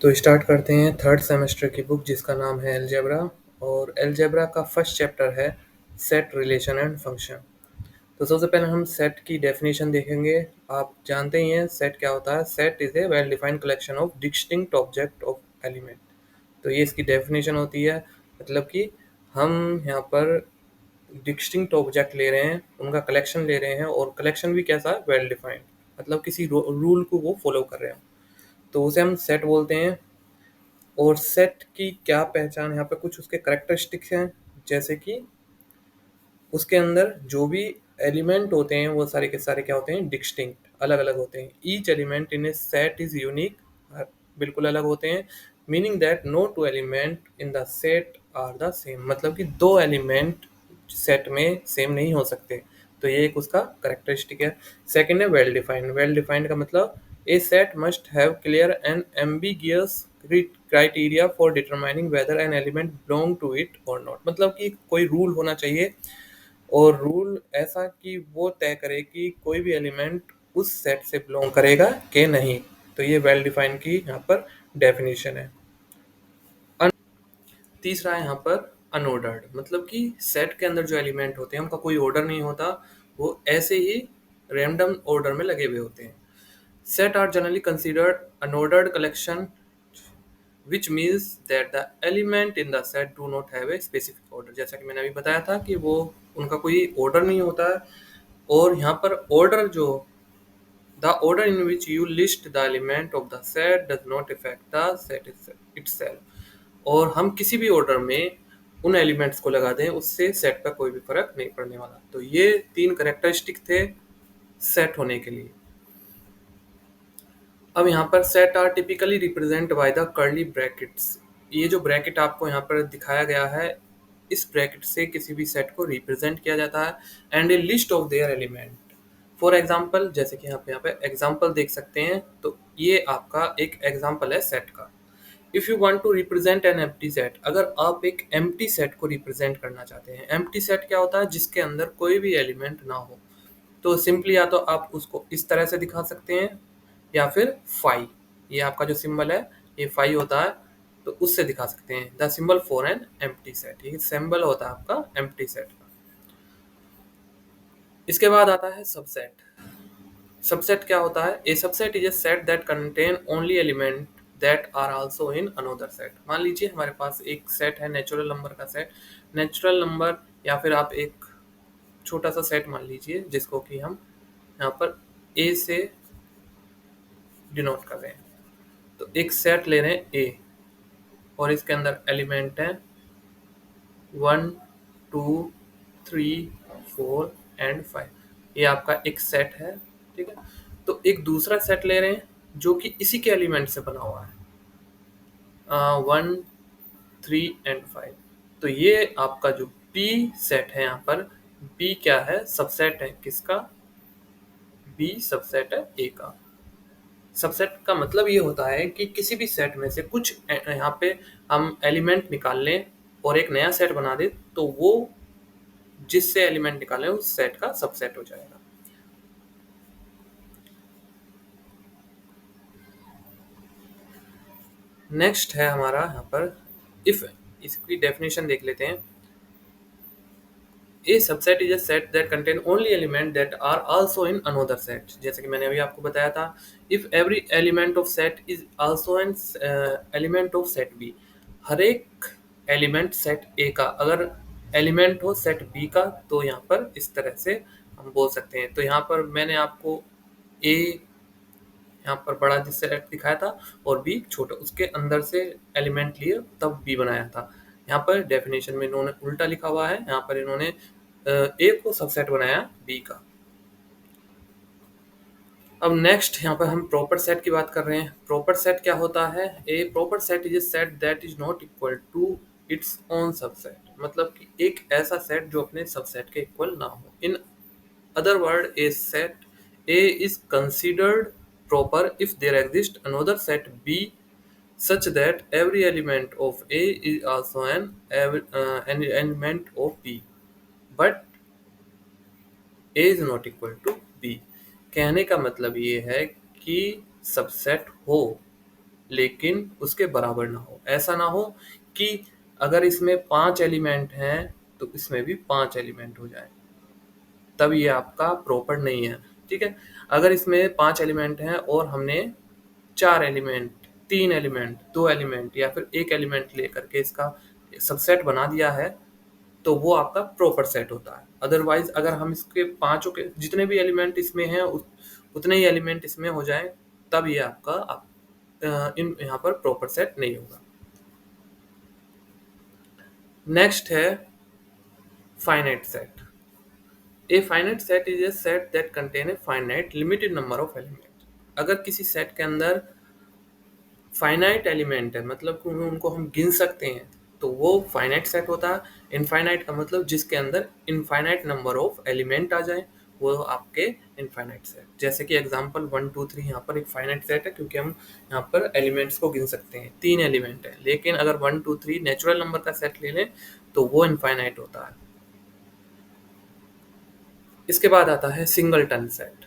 तो स्टार्ट करते हैं थर्ड सेमेस्टर की बुक जिसका नाम है अलजेब्रा। और अलजेब्रा का फर्स्ट चैप्टर है सेट रिलेशन एंड फंक्शन। तो सबसे पहले हम सेट की डेफिनेशन देखेंगे। आप जानते ही हैं सेट क्या होता है। Set is A well defined collection of distinct object of element. तो ये इसकी डेफिनेशन होती है। मतलब कि हम यहाँ पर डिस्टिंक्ट ऑब्जेक्ट ले रहे हैं, उनका कलेक्शन ले रहे हैं, और कलेक्शन भी कैसा है, वेल डिफाइंड, मतलब किसी रूल को वो फॉलो कर रहे हैं, तो उसे हम सेट बोलते हैं। और सेट की क्या पहचान, यहाँ पे कुछ उसके करेक्टरिस्टिक्स हैं, जैसे कि उसके अंदर जो भी एलिमेंट होते हैं वो सारे के सारे क्या होते हैं, डिस्टिंक्ट, अलग अलग होते हैं। Each element in a set is unique, बिल्कुल अलग होते हैं। Meaning that no two element in the set are the same, मतलब कि दो एलिमेंट सेट में सेम नहीं हो सकते। तो ये एक उसका करेक्टरिस्टिक है। सेकंड है वेल डिफाइंड। वेल डिफाइंड का मतलब a set must have clear and ambiguous criteria for determining whether an element belong to it और नॉट, मतलब कि कोई रूल होना चाहिए, और रूल ऐसा कि वो तय करे कि कोई भी एलिमेंट उस सेट से बिलोंग करेगा कि नहीं। तो ये वेल डिफाइंड की यहाँ पर डेफिनेशन है। तीसरा है यहाँ पर अनऑर्डर्ड, मतलब कि सेट के अंदर जो एलिमेंट होते हैं उनका कोई ऑर्डर नहीं होता, वो ऐसे ही रैंडम ऑर्डर में लगे हुए होते हैं। Set are generally considered unordered collection which means that the element in the set do not have a specific order। जैसा कि मैंने अभी बताया था कि वो उनका कोई ऑर्डर नहीं होता है। और यहाँ पर ऑर्डर जो the order in which you list the element of the set does not affect the set itself। और हम किसी भी ऑर्डर में उन एलिमेंट्स को लगा दें, उससे सेट पर कोई भी फर्क नहीं पड़ने वाला। तो ये तीन करेक्टरिस्टिक थे सेट होने के लिए। अब यहाँ पर set are typically represent by the curly brackets. ये जो ब्रैकेट आपको यहाँ पर दिखाया गया है, इस ब्रैकेट से किसी भी सेट को रिप्रेजेंट किया जाता है। And A list of their element. For example, जैसे कि यहाँ पे एग्जाम्पल देख सकते हैं, तो ये आपका एक एग्जाम्पल है सेट का। If you want to represent an empty set, अगर आप एक एम्प्टी सेट को रिप्रेजेंट करना चाहते हैं। एम्प्टी सेट क्या होता है, जिसके अंदर कोई भी एलिमेंट ना हो। तो सिंपली या तो आप उसको इस तरह से दिखा सकते हैं, या फिर फाई, ये आपका जो सिंबल है ये फाई होता है, तो उससे दिखा सकते हैं। The symbol for an empty set, ये सिंबल होता है आपका एम्प्टी सेट का। इसके बाद आता है सबसेट। सबसेट क्या होता है, a subset is a set that contain only element that are also in another set. मान लीजिए हमारे पास एक सेट है नेचुरल नंबर का सेट। नेचुरल नंबर, या फिर आप एक छोटा सा सेट मान लीजिए जिसको कि हम यहाँ पर ए से डिनोट कर रहे हैं। तो एक सेट ले रहे हैं ए, और इसके अंदर एलिमेंट है 1 2 3 4 एंड 5। ये आपका एक सेट है, ठीक है। तो एक दूसरा सेट ले रहे हैं जो कि इसी के एलिमेंट से बना हुआ है, 1 3 एंड 5। तो ये आपका जो पी सेट है, यहाँ पर बी क्या है, सबसेट है किसका, बी सबसेट है ए का। सबसेट का मतलब ये होता है कि किसी भी सेट में से कुछ यहाँ पे हम एलिमेंट निकाल लें और एक नया सेट बना दें, तो वो जिससे एलिमेंट निकालें उस सेट का सबसेट हो जाएगा। नेक्स्ट है हमारा यहाँ पर इफ। इसकी डेफिनेशन देख लेते हैं। A subset is a set that contain only element that are also in another set. जैसे कि मैंने अभी आपको बताया था, if every element of set is also an element of set B. हर एक एलिमेंट सेट ए का अगर एलिमेंट हो सेट बी का, तो यहाँ पर इस तरह से हम बोल सकते हैं। तो यहाँ पर मैंने आपको ए यहाँ पर बड़ा जिससे दिखाया था, और बी छोटा, उसके अंदर से एलिमेंट लिए तब बी बनाया था। यहाँ पर डेफिनेशन में इन्होंने उल्टा लिखा हुआ है, यहाँ पर इन्होंने ए को सबसेट बनाया बी का। अब नेक्स्ट यहाँ पर हम प्रॉपर सेट की बात कर रहे हैं। प्रॉपर सेट क्या होता है, a proper set is a set that is not equal to its own subset, मतलब कि एक ऐसा सेट जो अपने सबसेट के इक्वल ना हो। इन other word, a set A is considered proper if there exists another set B such that every element of A is also an element of B, but A is not equal to B। कहने का मतलब ये है कि subset हो लेकिन उसके बराबर ना हो। ऐसा ना हो कि अगर इसमें 5 एलिमेंट हैं तो इसमें भी 5 एलिमेंट हो जाए, तब ये आपका प्रॉपर नहीं है। ठीक है, अगर इसमें 5 एलिमेंट हैं और हमने 4 एलिमेंट, 3 एलिमेंट, 2 एलिमेंट या फिर 1 एलिमेंट लेकर के इसका सबसेट बना दिया है, तो वो आपका प्रॉपर सेट होता है। अदरवाइज अगर हम इसके पांचों के जितने भी एलिमेंट इसमें हैं उतने ही एलिमेंट इसमें हो जाएं, तब ये आपका इन यहाँ पर प्रॉपर सेट नहीं होगा। नेक्स्ट है finite set. A finite set is a set that contain a finite limited number of element. अगर किसी सेट के अंदर फाइनाइट एलिमेंट है, मतलब कि उनको हम गिन सकते हैं, तो वो फाइनाइट सेट होता है। इनफाइनाइट का मतलब जिसके अंदर इनफाइनाइट नंबर ऑफ एलिमेंट आ जाए, वो आपके इनफाइनाइट सेट। जैसे कि एग्जांपल 1 2 3 यहाँ पर एक फाइनाइट सेट है, क्योंकि हम यहाँ पर एलिमेंट्स को गिन सकते हैं, 3 एलिमेंट है। लेकिन अगर 1 2 3 नेचुरल नंबर का सेट ले लें तो वो इनफाइनाइट होता है। इसके बाद आता है सिंगलटन सेट।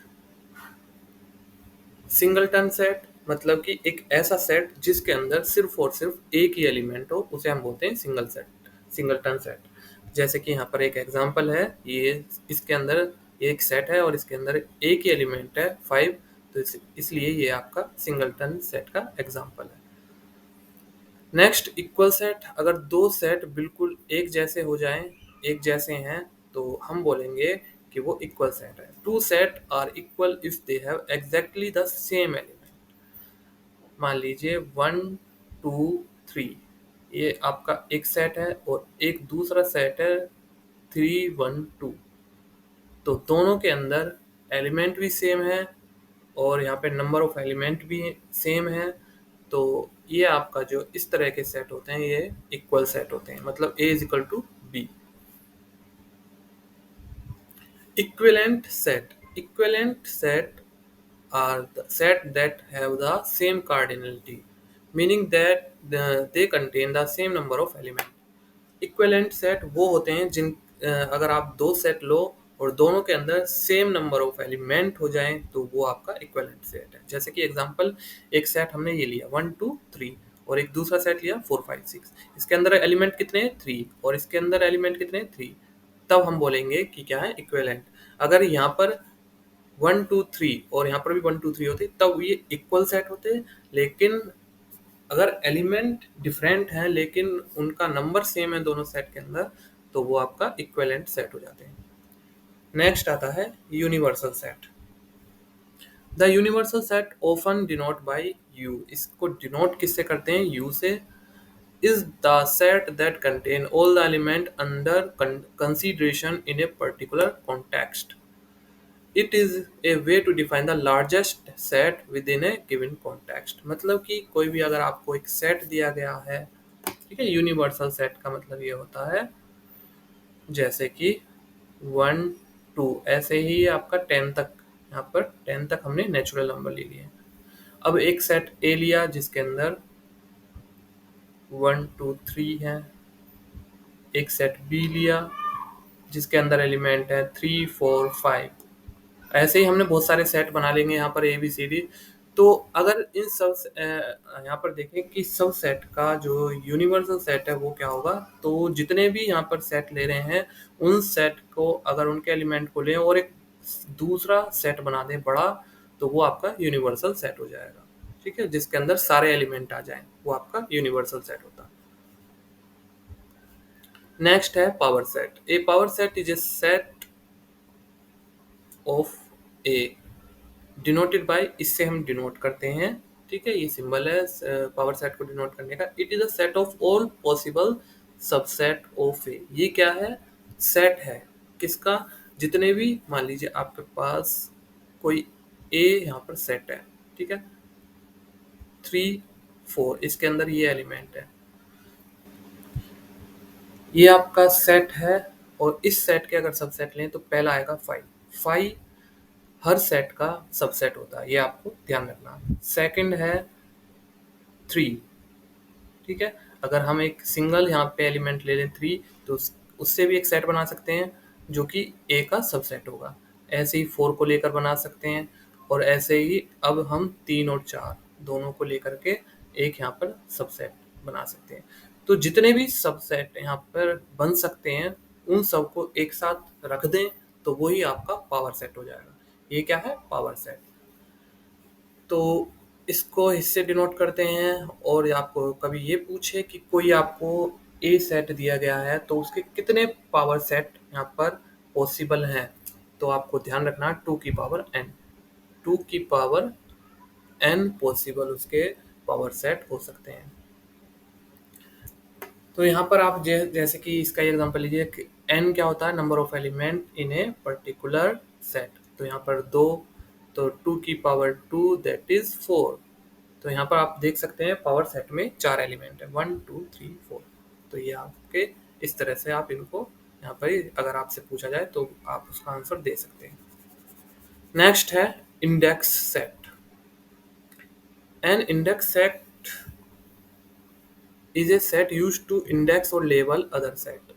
सिंगलटन सेट मतलब कि एक ऐसा सेट जिसके अंदर सिर्फ और सिर्फ एक ही एलिमेंट हो, उसे हम बोलते हैं सिंगलटन सेट। जैसे कि यहाँ पर एक एग्जांपल है, ये इसके अंदर एक सेट है और इसके अंदर एक ही एलिमेंट है 5, तो इसलिए ये आपका सिंगलटन सेट का एग्जांपल है। Next equal set. अगर दो सेट बिल्कुल एक जैसे हो जाएं, एक जैसे हैं, तो हम बोलेंगे कि वो इक्वल सेट है। Two set are equal if they have exactly the same element. मान लीजिए 1 2 3, ये आपका एक सेट है और एक दूसरा सेट है 3 1 2। तो दोनों के अंदर एलिमेंट भी सेम है और यहाँ पे नंबर ऑफ एलिमेंट भी सेम है। तो ये आपका जो इस तरह के सेट होते हैं, ये इक्वल सेट होते हैं, मतलब A is equal to B. Equivalent set. Equivalent set are the set that have the same cardinality, meaning that they contain the same number of elements. Equivalent set वो होते हैं अगर आप दो सेट लो और दोनों के अंदर सेम नंबर ऑफ एलिमेंट हो जाएं, तो वो आपका इक्विवेलेंट सेट है। जैसे कि एग्जांपल, एक सेट हमने ये लिया 1 2 3 और एक दूसरा सेट लिया 4 5 6। इसके अंदर एलिमेंट कितने हैं 3 और इसके अंदर एलिमेंट कितने हैं 3, तब हम बोलेंगे कि क्या है इक्विवेलेंट। अगर यहाँ पर 1 2 3 और यहाँ पर भी 1 2 3 होते तब ये इक्वल सेट होते। लेकिन अगर एलिमेंट डिफरेंट हैं लेकिन उनका नंबर सेम है दोनों सेट के अंदर, तो वो आपका इक्विवेलेंट सेट हो जाते हैं। नेक्स्ट आता है universal set. The universal set often denote by U. इसको डिनोट किससे करते हैं? यू से। Is the set that contain all the element under consideration in a particular context. It is a way to define the largest set within a given context। मतलब कि कोई भी अगर आपको एक सेट दिया गया है, ठीक है, यूनिवर्सल सेट का मतलब ये होता है जैसे कि 1 2, ऐसे ही आपका 10 तक, यहाँ पर 10 तक हमने नेचुरल नंबर ले लिए। अब एक सेट ए लिया जिसके अंदर 1 2 3 है, एक सेट बी लिया जिसके अंदर एलिमेंट है 3 4 5। ऐसे ही हमने बहुत सारे सेट बना लेंगे यहाँ पर ए बी सी डी। तो अगर इन सब यहाँ पर देखें कि सब सेट का जो यूनिवर्सल सेट है वो क्या होगा, तो जितने भी यहाँ पर सेट ले रहे हैं उन सेट को अगर उनके एलिमेंट को लें और एक दूसरा सेट बना दें बड़ा, तो वो आपका यूनिवर्सल सेट हो जाएगा। ठीक है, जिसके अंदर सारे एलिमेंट आ जाएं, वो आपका यूनिवर्सल सेट होता है। नेक्स्ट है power set. A power set is a set of A denoted by, इससे हम डिनोट करते हैं। ठीक है, ये सिंबल है पावर सेट को डिनोट करने का। It is a set of all possible subset of A. ये क्या है? सेट है किसका? जितने भी, मान लीजिए आपके पास कोई ए यहाँ पर सेट है, ठीक है, 3 4, इसके अंदर ये एलिमेंट है, ये आपका सेट है। और इस सेट के अगर सबसेट लें तो पहला आएगा 5। 5 हर सेट का सबसेट होता है, ये आपको ध्यान रखना। सेकंड है 3, ठीक है, अगर हम एक सिंगल यहाँ पे एलिमेंट ले लें 3, तो उससे भी एक सेट बना सकते हैं जो कि ए का सबसेट होगा। ऐसे ही 4 को लेकर बना सकते हैं, और ऐसे ही अब हम 3 और 4 दोनों को लेकर के एक यहाँ पर सबसेट बना सकते हैं। तो जितने भी सबसेट यहाँ पर बन सकते हैं उन सबको एक साथ रख दें तो वही आपका पावर सेट हो जाएगा। ये क्या है? Power set. तो इसको इससे डिनोट करते हैं। और आपको कभी ये पूछे कि कोई आपको ए सेट दिया गया है तो उसके कितने पावर सेट यहाँ पर पॉसिबल हैं, तो आपको ध्यान रखना 2 की पावर n, 2 की पावर n पॉसिबल उसके पावर सेट हो सकते हैं। तो यहाँ पर आप जैसे कि इसका एग्जांपल लीजिए कि n क्या होता है? Number of element in a particular set. तो यहाँ पर 2, तो 2 की पावर 2 दैट इज 4। तो यहाँ पर आप देख सकते हैं पावर सेट में 4 एलिमेंट है, 1 2 3 4। तो ये आपके इस तरह से आप इनको यहाँ पर अगर आपसे पूछा जाए तो आप उसका आंसर दे सकते हैं। नेक्स्ट है index set. An index set is a set use to index और लेबल अदर सेट।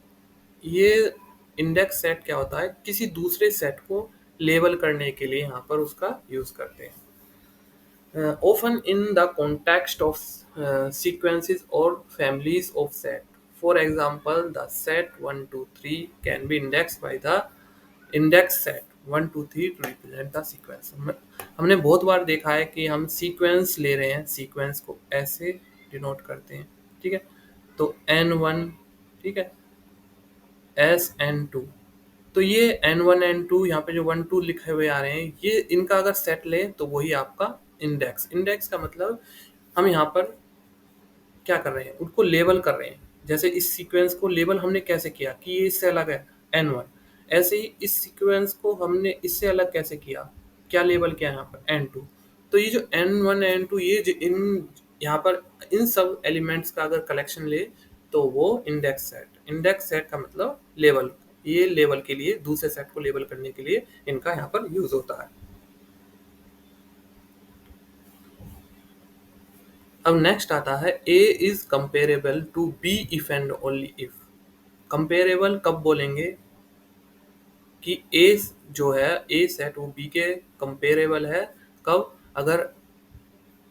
ये इंडेक्स सेट क्या होता है? किसी दूसरे सेट को लेबल करने के लिए यहाँ पर उसका यूज करते हैं। Often in the context of sequences or families of set. For example, the set 1 2 3 can be indexed by the index set 1 2 3 to represent the sequence। हमने बहुत बार देखा है कि हम सीक्वेंस ले रहे हैं, सीक्वेंस को ऐसे डिनोट करते हैं, ठीक है। तो n1, ठीक है, SN2। तो ये N1 N2 यहाँ पे जो 1 2 लिखे हुए आ रहे हैं, ये इनका अगर सेट लें तो वही आपका इंडेक्स। इंडेक्स का मतलब हम यहाँ पर क्या कर रहे हैं? उनको लेबल कर रहे हैं। जैसे इस सीक्वेंस को लेबल हमने कैसे किया कि ये इससे अलग है, N1। ऐसे ही इस सीक्वेंस को हमने इससे अलग कैसे किया? क्या लेबल किया यहाँ पर? N2। तो ये जो N1 N2 ये जो इन यहाँ पर इन सब एलिमेंट्स का अगर कलेक्शन ले तो वो इंडेक्स सेट। इंडेक्स सेट का मतलब लेबल। ये लेबल के लिए, दूसरे सेट को लेबल करने के लिए इनका यहाँ पर यूज होता है। अब नेक्स्ट आता है A is comparable to B if and only if. Comparable कब बोलेंगे कि A जो है A सेट वो B के कंपेरेबल है। कब? अगर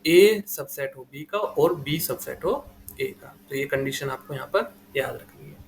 A सबसेट हो B का और B सबसेट हो A का। तो ये कंडीशन आपको यहाँ पर याद रखनी है।